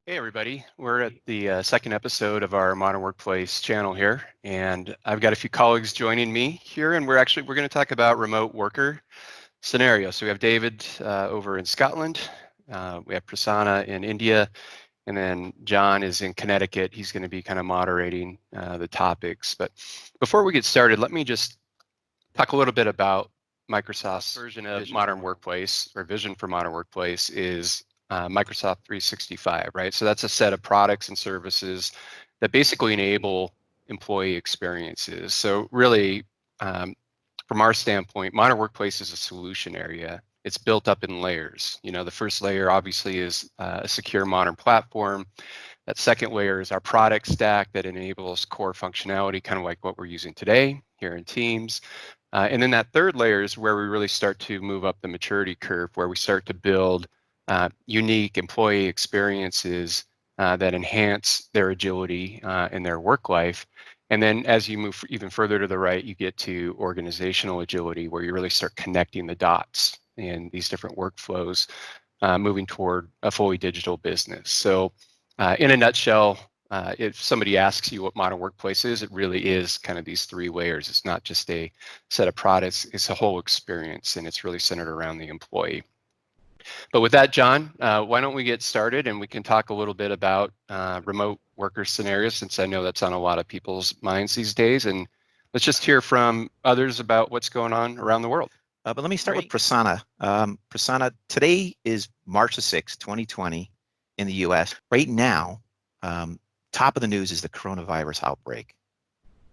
Hey everybody, we're at the second episode of our Modern Workplace channel here, and I've got a few colleagues joining me here, and we're going to talk about remote worker scenarios. So we have David over in Scotland, we have Prasanna in India, and then John is in Connecticut. He's going to be kind of moderating the topics. But before we get started, let me just talk a little bit about Microsoft's version of Modern Workplace, or vision for Modern Workplace is Microsoft 365, right? So that's a set of products and services that basically enable employee experiences. So really, from our standpoint, Modern Workplace is a solution area. It's built up in layers. You know, the first layer obviously is a secure modern platform. That second layer is our product stack that enables core functionality, kind of like what we're using today here in Teams. And then that third layer is where we really start to move up the maturity curve, where we start to build unique employee experiences that enhance their agility in their work life. And then as you move even further to the right, you get to organizational agility, where you really start connecting the dots in these different workflows, moving toward a fully digital business. So in a nutshell, if somebody asks you what modern workplace is, it really is kind of these three layers. It's not just a set of products, it's a whole experience, and it's really centered around the employee. But with that, John, why don't we get started and we can talk a little bit about remote worker scenarios, since I know that's on a lot of people's minds these days. And let's just hear from others about what's going on around the world. But let me start with Prasanna. Prasanna, today is March the 6th, 2020 in the US. Right now, top of the news is the coronavirus outbreak.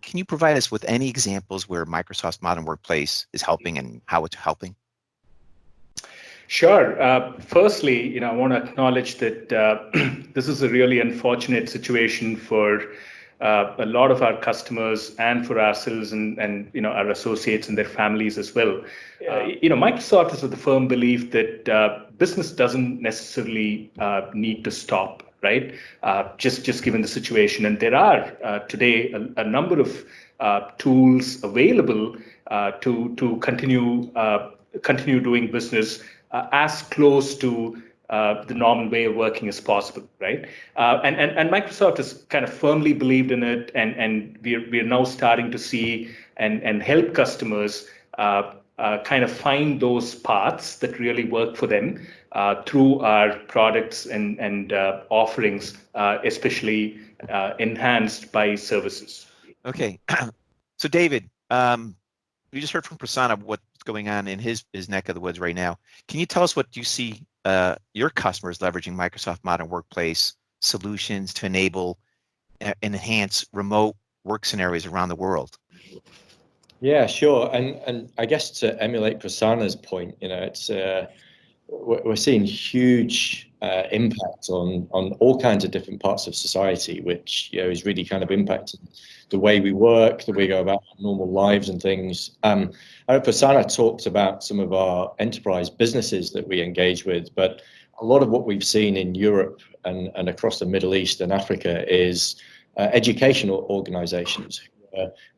Can you provide us with any examples where Microsoft's Modern Workplace is helping and how it's helping? Sure. Firstly, I want to acknowledge that this is a really unfortunate situation for a lot of our customers and for ourselves and our associates and their families as well. Microsoft is of the firm belief that business doesn't necessarily need to stop, right? Just given the situation, and there are today a number of tools available to continue doing business as close to the normal way of working as possible, right? And Microsoft has kind of firmly believed in it, and we're now starting to see and help customers kind of find those paths that really work for them through our products and offerings, especially enhanced by services. Okay, so David, we just heard from Prasanna what's going on in his neck of the woods right now. Can you tell us what you see your customers leveraging Microsoft Modern Workplace solutions to enable and enhance remote work scenarios around the world? Yeah, sure. And I guess to emulate Prasanna's point, it's we're seeing huge impact on all kinds of different parts of society, which is really kind of impacting the way we work, the way we go about our normal lives and things. I know Prasanna talked about some of our enterprise businesses that we engage with, but a lot of what we've seen in Europe and across the Middle East and Africa is educational organizations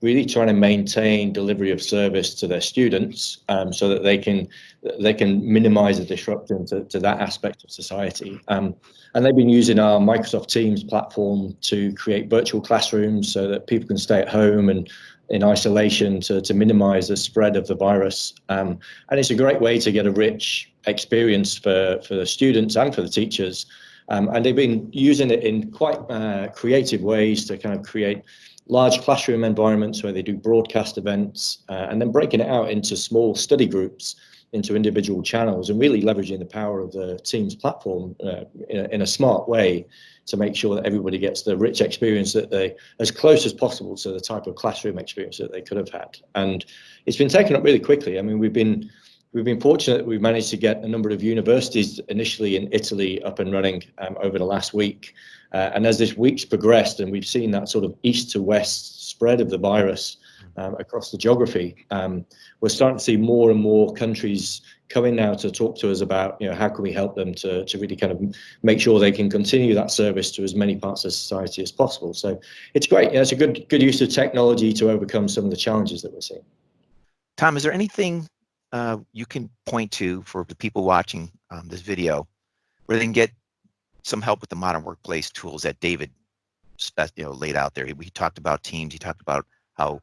really trying to maintain delivery of service to their students so that they can minimize the disruption to that aspect of society. And they've been using our Microsoft Teams platform to create virtual classrooms so that people can stay at home and in isolation to minimize the spread of the virus. And it's a great way to get a rich experience for the students and for the teachers. And they've been using it in quite creative ways to kind of create large classroom environments where they do broadcast events and then breaking it out into small study groups, into individual channels, and really leveraging the power of the Teams platform in a smart way to make sure that everybody gets the rich experience that they, as close as possible to the type of classroom experience that they could have had. And it's been taken up really quickly. I mean, we've been fortunate that we've managed to get a number of universities initially in Italy up and running over the last week. And as this week's progressed and we've seen that sort of east to west spread of the virus across the geography, we're starting to see more and more countries coming now to talk to us about, how can we help them to really kind of make sure they can continue that service to as many parts of society as possible. So it's great. It's a good use of technology to overcome some of the challenges that we're seeing. Tom, is there anything you can point to for the people watching this video where they can get some help with the modern workplace tools that David laid out there. We talked about Teams. He talked about how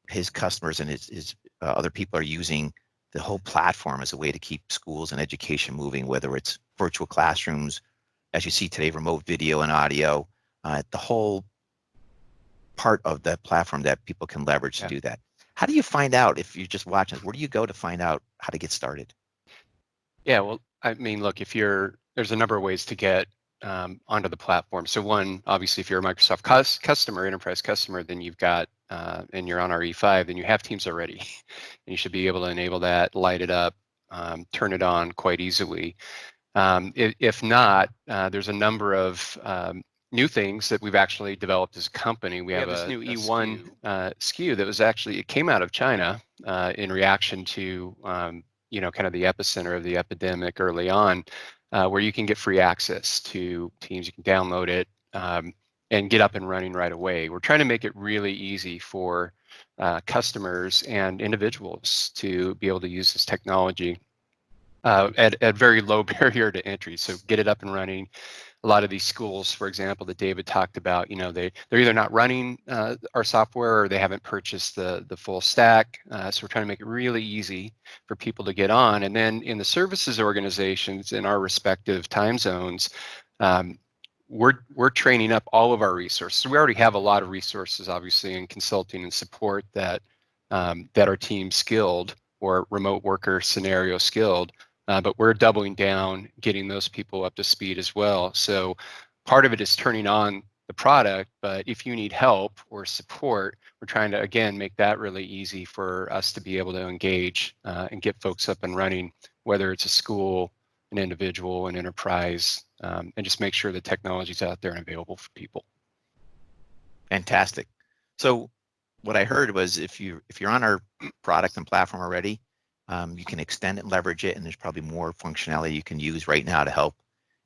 his customers and his other people are using the whole platform as a way to keep schools and education moving, whether it's virtual classrooms, as you see today, remote video and audio, the whole part of that platform that people can leverage to do that. How do you find out, if you're just watching, where do you go to find out how to get started? Yeah, well, I mean, look, there's a number of ways to get onto the platform. So one, obviously, if you're a Microsoft customer, enterprise customer, then you've got, and you're on our E5, then you have Teams already. And you should be able to enable that, light it up, turn it on quite easily. If not, there's a number of new things that we've actually developed as a company. We have this new E1 SKU that was actually, it came out of China in reaction to kind of the epicenter of the epidemic early on, where you can get free access to Teams. You can download it and get up and running right away. We're trying to make it really easy for customers and individuals to be able to use this technology at very low barrier to entry. So get it up and running. A lot of these schools, for example, that David talked about, they're either not running our software or they haven't purchased the full stack. So we're trying to make it really easy for people to get on. And then in the services organizations in our respective time zones, we're training up all of our resources. We already have a lot of resources, obviously, in consulting and support that are team skilled or remote worker scenario skilled. But we're doubling down, getting those people up to speed as well. So part of it is turning on the product, but if you need help or support, we're trying to, again, make that really easy for us to be able to engage and get folks up and running, whether it's a school, an individual, an enterprise, and just make sure the technology's out there and available for people. Fantastic. So what I heard was if you're on our product and platform already, you can extend it and leverage it, and there's probably more functionality you can use right now to help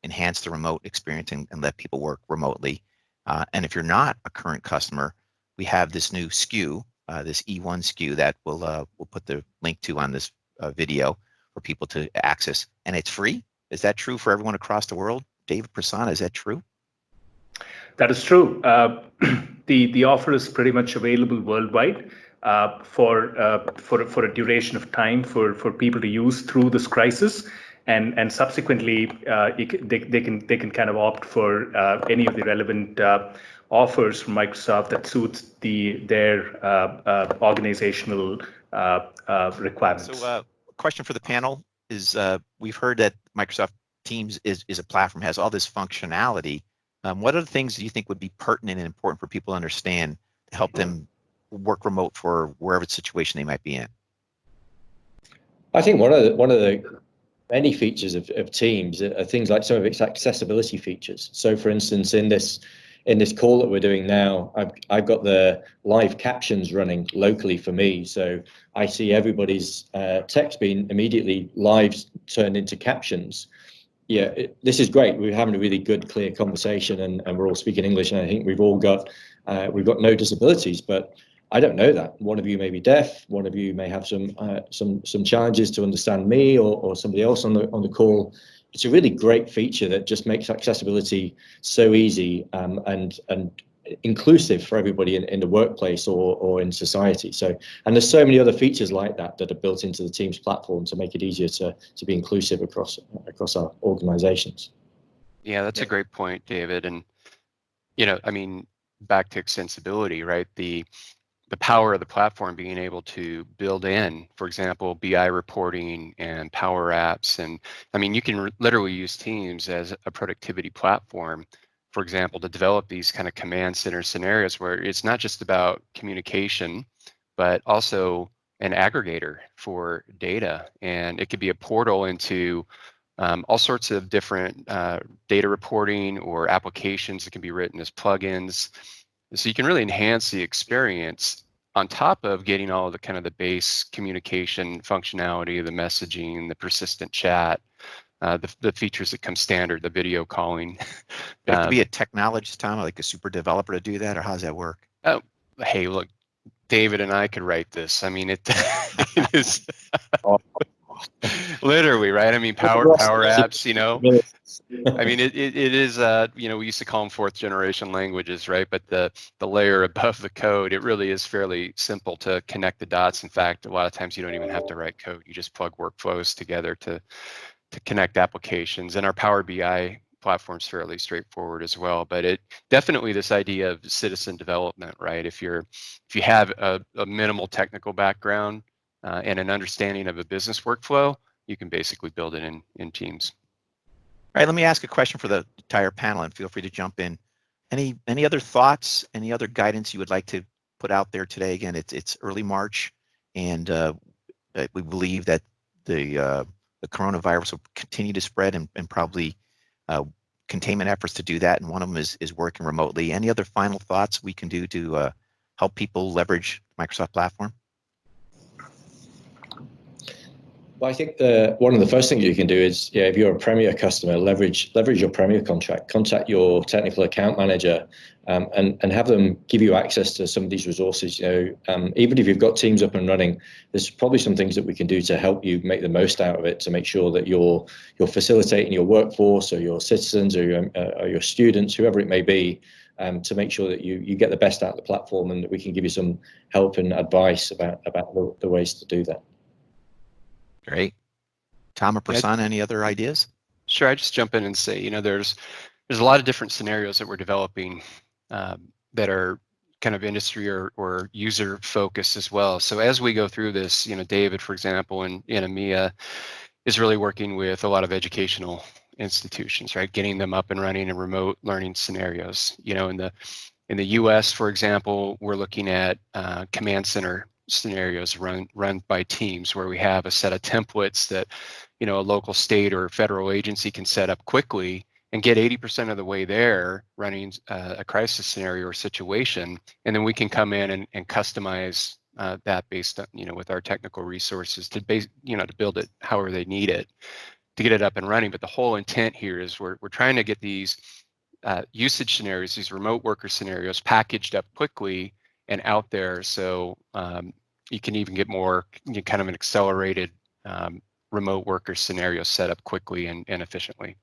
enhance the remote experience and let people work remotely. And if you're not a current customer, we have this new SKU, this E1 SKU that we'll put the link to on this video for people to access, and it's free. Is that true for everyone across the world? David Prasanna, is that true? That is true. The offer is pretty much available worldwide for a duration of time for people to use through this crisis, and subsequently they can kind of opt for any of the relevant offers from Microsoft that suits their organizational requirements. So, question for the panel is: we've heard that Microsoft Teams is a platform, has all this functionality. What other things do you think would be pertinent and important for people to understand to help them work remote for wherever situation they might be in? I think one of the many features of Teams are things like some of its accessibility features. So, for instance, in this call that we're doing now, I've got the live captions running locally for me, so I see everybody's text being immediately live turned into captions. Yeah, this is great. We're having a really good, clear conversation, and we're all speaking English, and I think we've got no disabilities, but I don't know that. One of you may be deaf. One of you may have some challenges to understand me or somebody else on the call. It's a really great feature that just makes accessibility so easy and inclusive for everybody in the workplace or in society. So, and there's so many other features like that are built into the Teams platform to make it easier to be inclusive across our organizations. Yeah, that's a great point, David. And I mean, back to extensibility, right? The power of the platform being able to build in, for example, BI reporting and Power Apps. And I mean, you can literally use Teams as a productivity platform, for example, to develop these kind of command center scenarios where it's not just about communication, but also an aggregator for data. And it could be a portal into all sorts of different data reporting or applications that can be written as plugins. So you can really enhance the experience on top of getting all of the kind of the base communication functionality, the messaging, the persistent chat, the features that come standard, the video calling. You have to be a technologist, Tom, like a super developer to do that, or how does that work? Oh, hey, look, David and I could write this. I mean, it is. Literally, right? I mean, power apps, I mean, it is, we used to call them fourth generation languages, right? But the layer above the code, it really is fairly simple to connect the dots. In fact, a lot of times you don't even have to write code. You just plug workflows together to connect applications. And our Power BI platform is fairly straightforward as well. But it definitely this idea of citizen development, right? If you have a minimal technical background and an understanding of a business workflow, you can basically build it in Teams. All right, let me ask a question for the entire panel, and feel free to jump in. Any other thoughts, any other guidance you would like to put out there today? Again, it's early March, and we believe that the coronavirus will continue to spread, and probably containment efforts to do that, and one of them is working remotely. Any other final thoughts we can do to help people leverage Microsoft platform? Well, I think one of the first things you can do is, if you're a Premier customer, leverage your Premier contract. Contact your technical account manager, and have them give you access to some of these resources. Even if you've got Teams up and running, there's probably some things that we can do to help you make the most out of it, to make sure that you're facilitating your workforce or your citizens or your students, whoever it may be, to make sure that you get the best out of the platform, and that we can give you some help and advice about the ways to do that. Great. Tom or Prasanna, any other ideas? Sure, I just jump in and say, there's a lot of different scenarios that we're developing that are kind of industry or user focused as well. So as we go through this, David, for example, in EMEA is really working with a lot of educational institutions, right? Getting them up and running in remote learning scenarios. In the US, for example, we're looking at command center scenarios run by teams, where we have a set of templates that a local state or federal agency can set up quickly and get 80% of the way there running a crisis scenario or situation, and then we can come in and customize that based on, with our technical resources to build it however they need it to get it up and running. But the whole intent here is we're trying to get these usage scenarios, these remote worker scenarios, packaged up quickly and out there, so you can even get more kind of an accelerated remote worker scenario set up quickly and efficiently.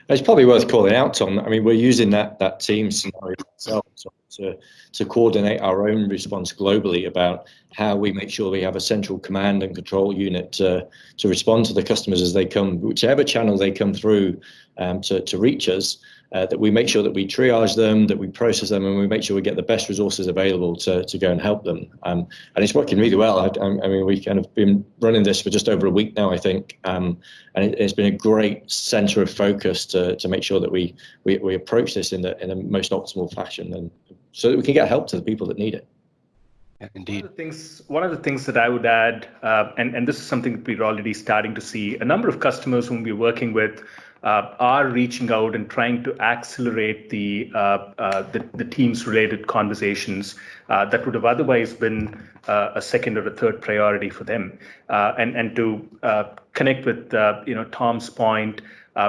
It's probably worth calling out, Tom. I mean, we're using that team scenario itself to coordinate our own response globally about how we make sure we have a central command and control unit to respond to the customers as they come, whichever channel they come through, to reach us. That we make sure that we triage them, that we process them, and we make sure we get the best resources available to go and help them. And it's working really well. I mean, we've kind of been running this for just over a week now, I think, and it's been a great center of focus to make sure that we approach this in the most optimal fashion, and so that we can get help to the people that need it. Yeah, indeed. One of the things that I would add, and this is something that we're already starting to see, a number of customers whom we're working with are reaching out and trying to accelerate the Teams-related conversations that would have otherwise been a second or a third priority for them. And to connect with Tom's point,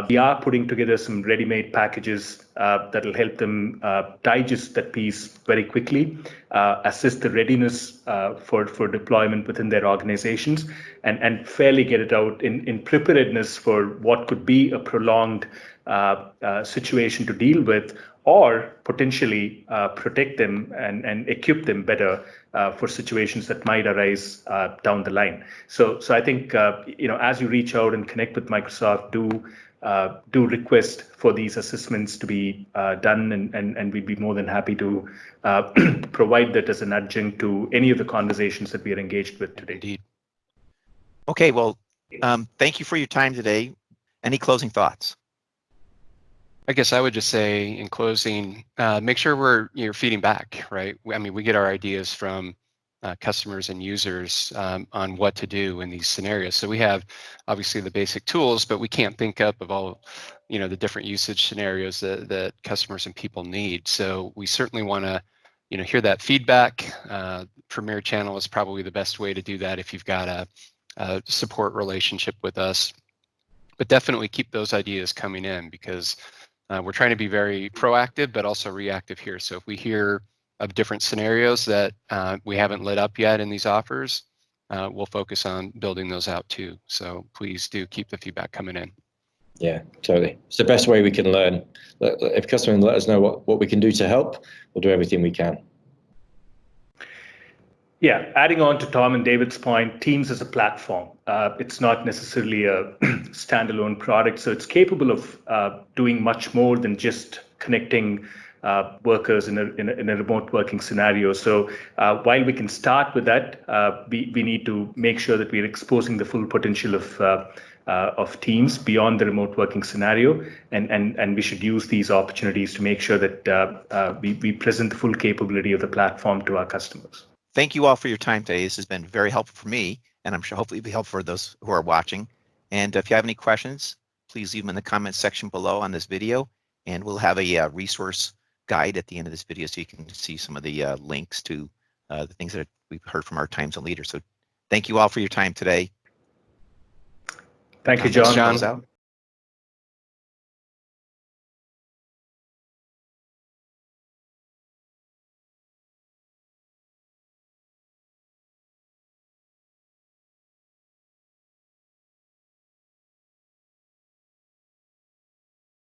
we are putting together some ready-made packages that will help them digest that piece very quickly, assess the readiness for deployment within their organizations, and fairly get it out in preparedness for what could be a prolonged situation to deal with, or potentially protect them and equip them better for situations that might arise down the line. So I think as you reach out and connect with Microsoft, do request for these assessments to be done, and we'd be more than happy to provide that as an adjunct to any of the conversations that we are engaged with today. Indeed. Okay, well, thank you for your time today. Any closing thoughts? I guess I would just say in closing, make sure you're feeding back, right? I mean, we get our ideas from customers and users on what to do in these scenarios. So we have obviously the basic tools, but we can't think up of all, the different usage scenarios that customers and people need. So we certainly want to, hear that feedback. Premier channel is probably the best way to do that if you've got a support relationship with us. But definitely keep those ideas coming in, because we're trying to be very proactive, but also reactive here. So if we hear of different scenarios that we haven't lit up yet in these offers, we'll focus on building those out too. So please do keep the feedback coming in. Yeah, totally. It's the best way we can learn. If customers let us know what we can do to help, we'll do everything we can. Yeah, adding on to Tom and David's point, Teams is a platform. It's not necessarily a standalone product, so it's capable of doing much more than just connecting workers in a remote working scenario. So while we can start with that, we need to make sure that we're exposing the full potential of Teams beyond the remote working scenario, and we should use these opportunities to make sure that we present the full capability of the platform to our customers. Thank you all for your time today. This has been very helpful for me, and I'm sure hopefully it'll be helpful for those who are watching. And if you have any questions, please leave them in the comments section below on this video, and we'll have a resource guide at the end of this video so you can see some of the links to the things that we've heard from our time zone leaders. So thank you all for your time today. Thank you, John. Thanks, John.